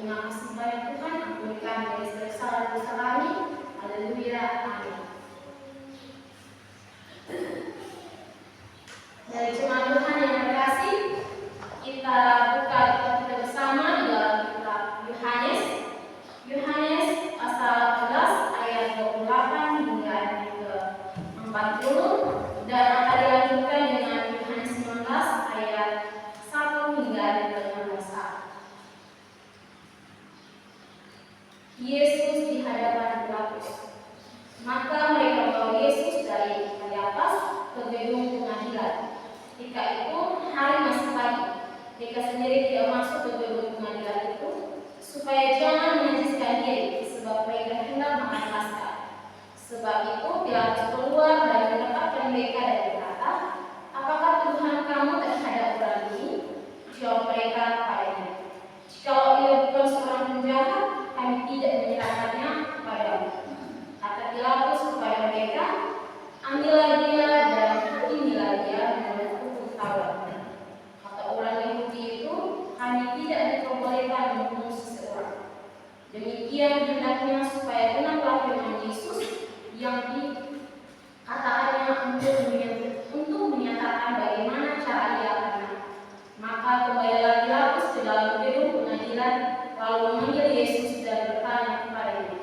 Terima kasih banyak Tuhan, ampunikan dari segala kesalahan dosa kami. Haleluya, amin. Dari jemaat Tuhan yang terkasih, kita buka kitab kita bersama di dalam kitab Yohanes. Yohanes pasal 11 ayat 28 hingga ayat ke-40, dan akan dilanjutkan dengan Yohanes 19 ayat 1 hingga ayat ke-16. Yesus di hadapan Pilatus. Maka mereka membawa Yesus dari atas ke gedung pengadilan. Ketika itu hari masih pagi. Mereka sendiri tidak masuk ke gedung pengadilan itu supaya jangan menajiskan diri, sebab mereka hendak makan Paskah. Sebab itu Pilatus keluar dan menetapkan mereka dan berkata, "Apakah tuduhan kamu terhadap orang ini?" Jawab mereka kepadanya, "Jikalau ia bukan seorang penjahat, kami tidak menyerahkannya kepadamu." Kata Pilatus kepada mereka, "Ambillah dia dan hakimilah dia menurut hukum Taurat." Kata orang Yahudi itu, "Kami tidak diperbolehkan membunuh seseorang." Demikian hendaknya supaya genaplah firman Yesus yang dikatakannya untuk menyatakan bagaimana cara ia akan menang. Maka kembalilah Pilatus ke dalam gedung pengadilan, lalu memanggil Yesus dan bertanya kepadanya,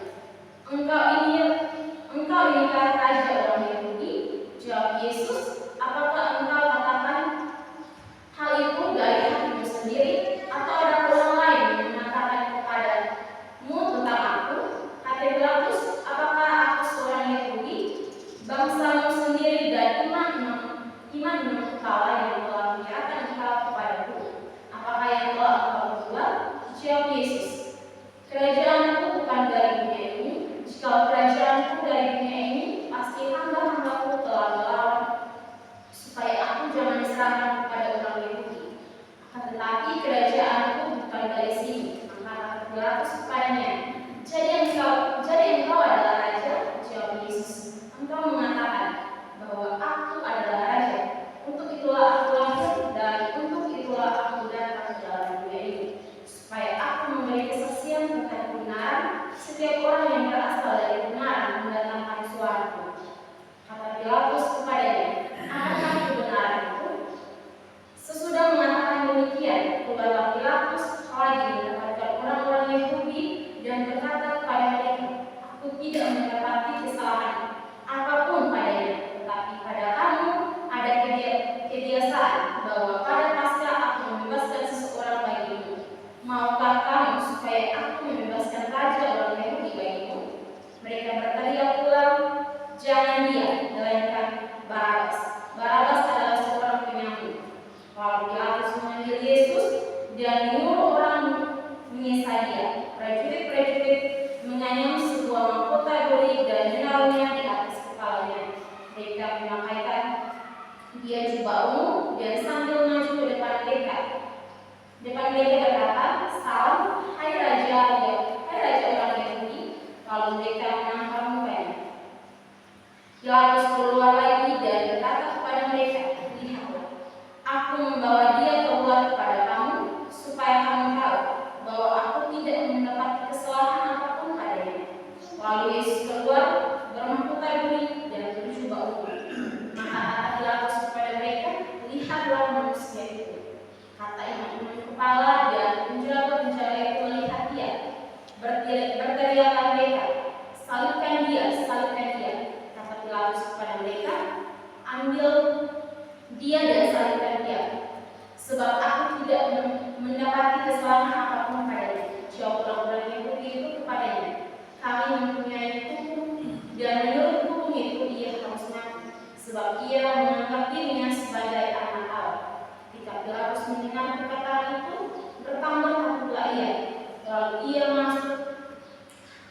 Engkau inikah raja orang Yahudi?" Jawab Yesus, "Apakah engkau katakan hal itu dari hatimu sendiri, atau ada orang lain yang mengatakan kepadamu tentang aku?" Kata Pilatus, "Apakah aku seorang Yahudi? Bangsamu sendiri dan imam kepala yang telah menyerahkan engkau kepadaku. Apakah yang telah engkau buat?" Jawab Yesus, "Kerajaanku bukan dari dunia ini. Jika kerajaanku dari dunia ini, pasti hamba-hambaku telah melawan supaya aku jangan diserahkan kepada orang Yahudi. Akan tetapi kerajaanku bukan dari sini." Maka kata Pilatus kepadanya, Jadi engkau adalah raja?" Jawab Yesus, "Engkau mengatakan bahwa aku adalah raja. Untuk itulah aku lahir dan untuk itulah aku datang ke dalam dunia ini, supaya aku memberi kesaksian tentang kebenaran. Setiap orang yang berasal dari kebenaran mendatangkan suaraku." Kata Pilatus kepadanya, "Apakah kebenaran itu?" Sesudah mengatakan demikian, keluarlah Pilatus lagi mendapatkan orang-orang Yahudi dan berkata kepada mereka, "Aku tidak mendapati kesalahan apapun padanya, tetapi pada kamu ada kebiasaan bahwa pada Paskah aku membebaskan seseorang bagimu. Maukah kamu supaya aku membebaskan raja orang Yahudi bagimu?" Mereka berteriak pula, "Jangan dia, melainkan Barabas." Barabas adalah seorang penyamun. Lalu Pilatus memanggil Yesus dan menyuruh orang menyiksa dia. Prajurit-prajurit menganyam sebuah mahkota duri dan menaruhnya di atas kepalanya. Mereka memakaikan dia jubah ungu dan sambil maju ke depan mereka berkata, "Salam, hai raja orang Yahudi." Lalu mereka menampar mukanya. Pilatus keluar lagi dan berkata kepada mereka, "Lihatlah, aku membawa dia keluar kepada kamu, supaya kamu tahu bahwa aku tidak mendapat kesalahan apapun padanya." Lalu Yesus keluar bermahkota duri dan berjubah ungu. Maka kata Pilatus kepada mereka, "Lihatlah manusia itu." Kata imam kepala dan penjaga-penjaga itu melihat dia. Berteriaklah mereka, "Salibkan dia, salibkan dia." Kata Pilatus kepada mereka, "Ambil dia dan salibkan dia, sebab aku tidak mendapati kesalahan apapun padanya." Jawab orang-orang Yahudi itu kepadanya, "Kami mempunyai hukum, dan menurut hukum itu ia harus mati, sebab ia menganggap dirinya sebagai anak Allah." Ketika Pilatus mendengar perkataan itu, bertambah takutlah ia. Lalu ia masuk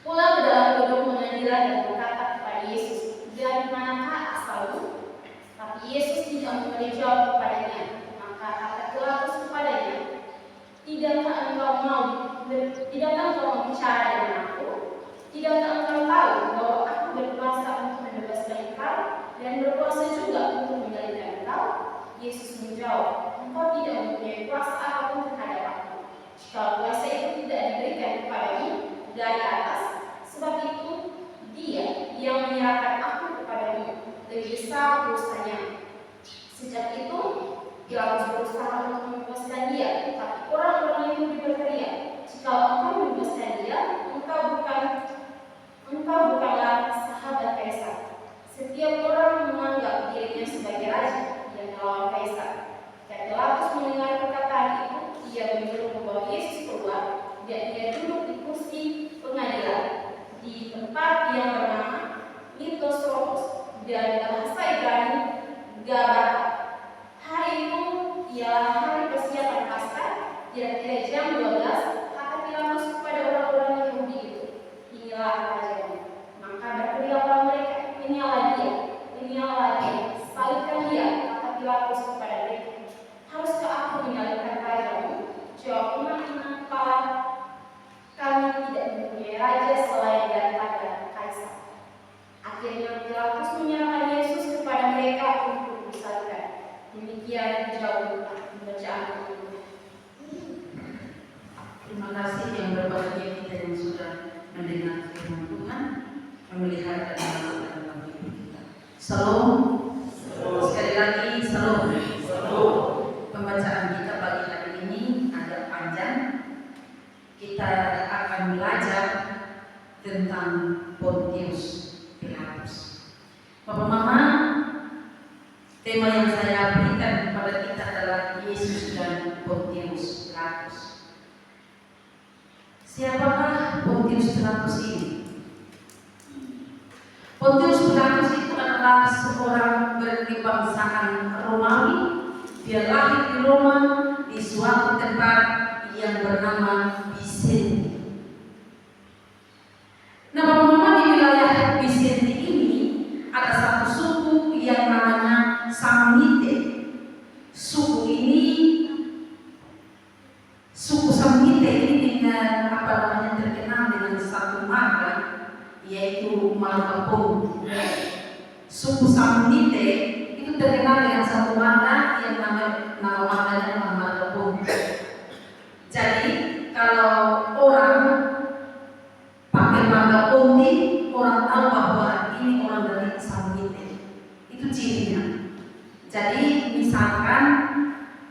pula ke dalam gedung pengadilan dan berkata kepada Yesus, "Dari manakah asalmu?" Tapi Yesus tidak memberi jawab kepadanya. Maka kata Pilatus kepadanya, Tidakkah engkau mau bicara dengan aku? Tidakkah engkau tahu bahwa aku berkuasa untuk membebaskan engkau dan berkuasa juga untuk mengendalikan engkau? Yesus menjawab, "Engkau tidak mempunyai kuasa apapun terhadap aku. Jika kuasa itu tidak diberikan kepadamu dari atas, sebab itu Dia yang menyerahkan aku kepadamu lebih besar dosanya. Sejak itu Pilatus berusaha untuk membebaskan dia, tapi orang-orang Yahudi berteriak, "Jikalau engkau membebaskan dia, engkau bukanlah sahabat Kaisar." Setiap orang menganggap dirinya sebagai raja yang melawan Kaisar. Ketika Pilatus mendengar perkataan itu, ia menyuruh membawa Yesus keluar, dan ia duduk di kursi pengadilan di tempat yang bernama Mitosropos, dan bahasa Ibrani Gabata. Hari itu ialah hari persiapan Paskah, kira-kira jam 12. Kata Pilatus kepada orang-orang Yahudi itu, "Inilah rajamu." Maka berteriaklah mereka, inilah dia, salibkan dia." Kata Pilatus kepada mereka, "Haruskah aku menyalibkan rajamu?" Jawab umat, "Mengapa kami tidak mempunyai raja selain daripada Kaisar?" Akhirnya Pilatus menyerahkan Yesus kepada mereka untuk disalibkan. Demikian jauh pembacaan Alkitab. Terima kasih yang berbahagia kita yang sudah mendengar firman Tuhan, memelihara dan melakukan dalam hidup kita. Salam. Sekali lagi salam. Pembacaan kita pagi hari ini agak panjang. Kita akan belajar tentang Pontius Pilatus. Bapak Mama, tema yang saya berikan kepada kita adalah Yesus dan Pontius Pilatus. Siapakah Pontius Pilatus ini? Pontius Pilatus itu adalah seorang berkebangsaan Romawi. Dia lahir di Roma di suatu tempat yang bernama Bizenti. Nah, Bapak-Bapak, di wilayah Bizenti ini ada satu suku yang namanya Samnite. Suku Samnite ini dengan terkenal dengan satu marga, yaitu marga Pun. Suku Samnite itu terkenal dengan satu marga yang nama marganya marga Pun. Jadi kalau orang pakai marga Ponti, orang tahu bahwa ini orang dari Samnite. Itu cirinya. Jadi misalkan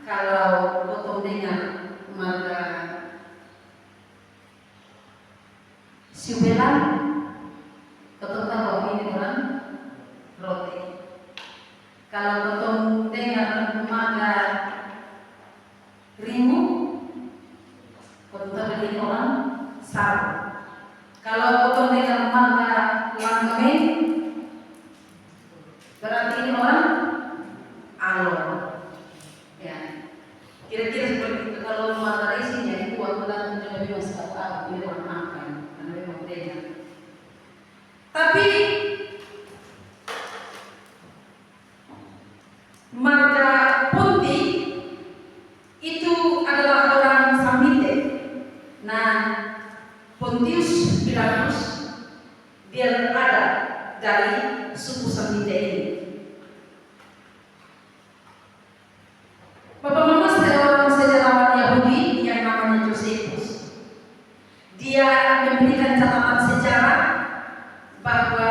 kalau potong dengan marga Siubelan, potong tahu ini orang roti. Kalau potong dengan marga Rimu, potong tahu ini orang Saru. Kalau potong dengan marga Langame, berarti ini orang Alor. Ya, kira-kira seperti itu. Kalau marga isinya itu waktu datang juga masih tahu ini orang makan, karena memang beda. Tapi marga Ponti itu adalah orang Samnite. Nah, Pontius Pilatus dia ada dari suku Samnite ini. Bapak Mama, seorang sejarawan Yahudi yang namanya Josephus, dia memberikan catatan sejarah bahwa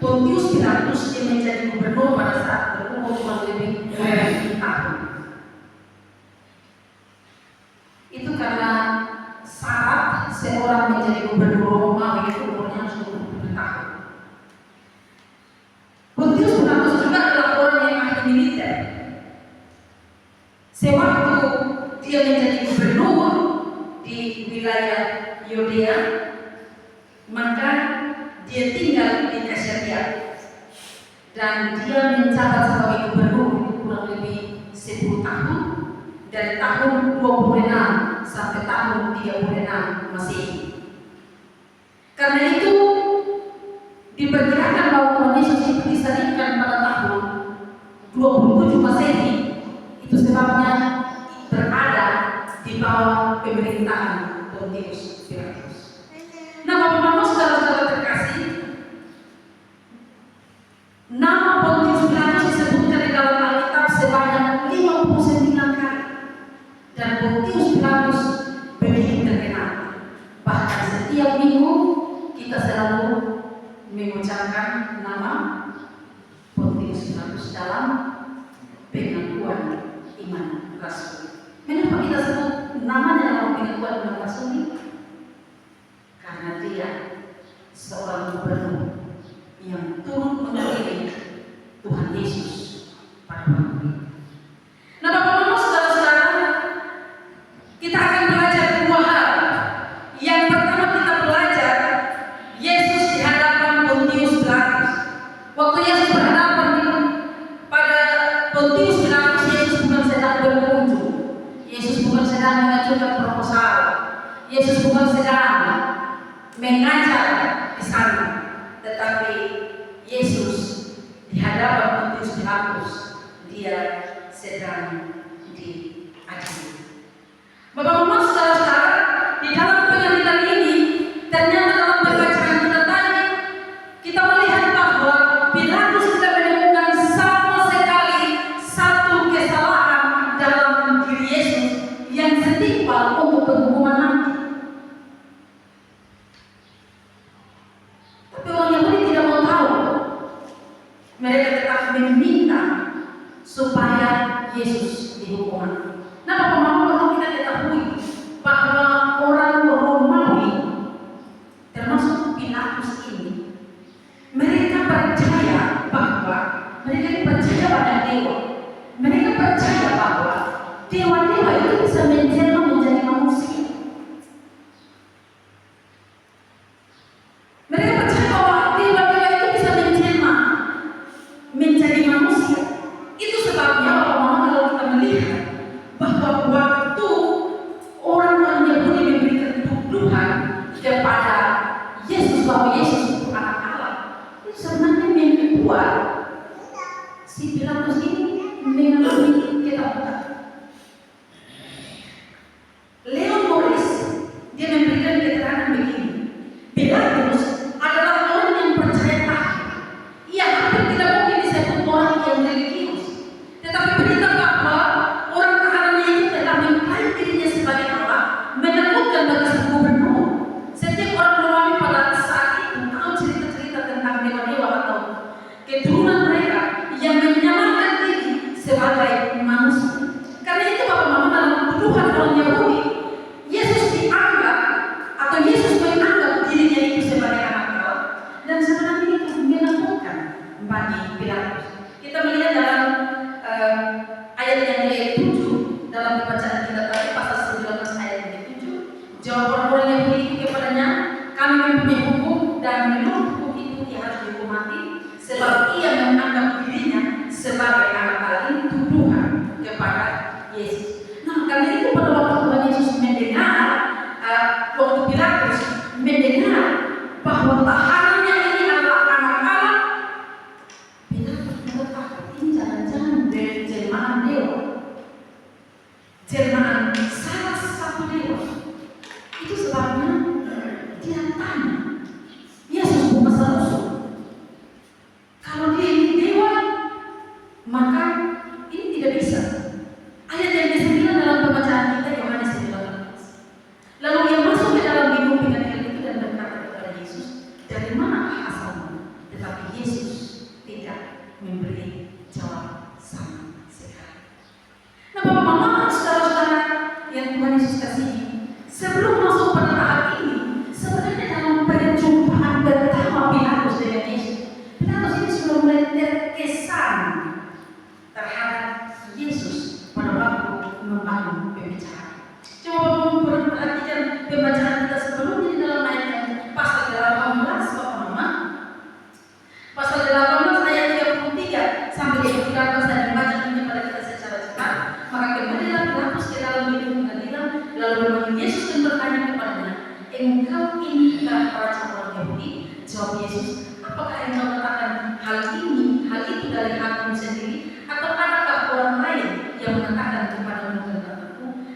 Pontius Pilatus dia menjadi gubernur pada saat berumur kurang lebih 20 tahun. Itu karena syarat seorang menjadi gubernur Romawi itu umurnya harus 20 tahun. Pontius Pilatus juga adalah orang yang ahli militer. Sewaktu dia menjadi gubernur di wilayah Yudea, maka dia tinggal di Kaisarea dan dia menjabat sebagai gubernur kurang lebih 10 tahun, dari tahun 26 sampai tahun 36 Masehi. Karena itu diperkirakan bahwa Tuhan Yesus itu disalibkan pada tahun 27 Masehi. Itu sebabnya berada di bawah pemerintahan Pontius Pilatus. Nah, Bapak-Bapak, saudara-saudara terkasih, nama Pontius Pilatus disebutkan di dalam Alkitab sebanyak 59 kali, dan Pontius Pilatus begitu terkenal. membincangkan nama Pontius Pilatus dalam pengakuan iman Rasul. Kenapa kita sebut namanya dalam pengakuan iman Rasul ini? Karena dia seorang gubernur yang turut mengiringi Tuhan Yesus pada waktu itu. Nah, Bapak-Bapak, saudara-saudara, kita akan belajar dua hal. Yang pertama, kita belajar Yesus di hadapan Pontius Pilatus. Waktu Yesus berhadapan pada Pontius Pilatus, Yesus bukan sedang berkunjung, Yesus bukan sedang mengajukan proposal, Yesus bukan sedang mengajar di sana, tetapi Yesus di hadapan Pontius Pilatus dia sedang diadili. Bapak-bapak, saudara-saudara, di dalam pengadilan ini ternyata dalam pembacaan kita tadi kita melihat bahwa Pilatus tidak menemukan sama sekali satu kesalahan dalam diri Yesus yang setimpal untuk penghukuman mati. Tapi orang Yahudi tidak mau tahu. Mereka tetap meminta supaya Yesus dihukum mati. Nah, Bapak-Bapak, kita ketahui bahwa orang Romawi termasuk Pilatus ini, mereka percaya bahwa mereka percaya pada dewa. Mereka percaya bahwa dewa-dewa itu bisa menjelma menjadi manusia. Mereka percaya bahwa dewa-dewa itu bisa menjelma menjadi manusia. Itu sebabnya Bapak-Bapak, kalau kita melihat bahwa waktu orang-orang Yahudi memberikan tuduhan kepada Yesus bahwa Yesus itu anak Allah, itu sebenarnya membuat si Pilatus ini mengalami ketakutan. Leon Morris dia memberikan keterangan begini, Pilatus adalah orang yang percaya Tuhan. Ia hampir tidak mungkin disebut orang yang religius, tetapi berita bahwa orang tahanannya itu telah mengklaim dirinya sebagai Allah menakutkan bagi sang gubernur. Setiap orang Romawi pada saat itu tahu cerita-cerita tentang dewa-dewa atau keturunan mereka yang menyamakan diri sebagai manusia. Karena itu Bapak-Bapak, dalam tuduhan orang Yahudi, Yesus dianggap atau Yesus menganggap dirinya itu sebagai anak Allah, dan sebenarnya itu menakutkan bagi Pilatus. Kita melihat dalam ayat yang ke-7 dalam bacaan kita tadi, pasal 19 ayat yang ke-7, jawab orang-orang Yahudi itu kepadanya, kami mempunyai hukum dan menurut hukum itu ia harus dihukum mati sebab ia menganggap dirinya sebagai anak Allah. Ini tuduhan kepada Yesus. Nah, karena itu pada waktu Tuhan Yesus mendengar, waktu Pilatus mendengar bahwa tahanannya ini adalah anak Allah, Pilatus berkata, ini jangan-jangan dari jelmaan dewa, jelmaan salah satu dewa. Itu sebabnya dia tanya, Yesus bukan seharusnya kalau dia ini dewa, maka ini tidak bisa. Ayat yang ke-9 dalam pembacaan kita Yohanes 19. Lalu ia masuk ke dalam gedung pengadilan itu dan berkata kepada Yesus, dari mana asalmu? Tetapi Yesus tidak memberi jawab sama sekali. Nah, Bapak-Bapak, saudara-saudara yang Tuhan Yesus kasihi, sebelum masuk pada tahap ini, sebenarnya dalam perjumpaan pertama Pilatus dengan Yesus, Pilatus ini sudah mulai terkesan terhadap Yesus pada waktu membangun pembicaraan. Coba perhatikan pembacaan kita sebelumnya di dalam ayat yang pasal 18, Bapak-Bapak. Pasal 18 ayat 33 sampai 13 dan dibaca kepada kita secara cepat. Maka kembalilah Pilatus ke dalam gedung pengadilan, lalu memanggil Yesus dan bertanya kepadanya, engkau inikah raja orang Yahudi? Jawab Yesus, apakah engkau katakan hal ini, hal itu dari hatimu sendiri, atau adakah orang lain yang mengatakan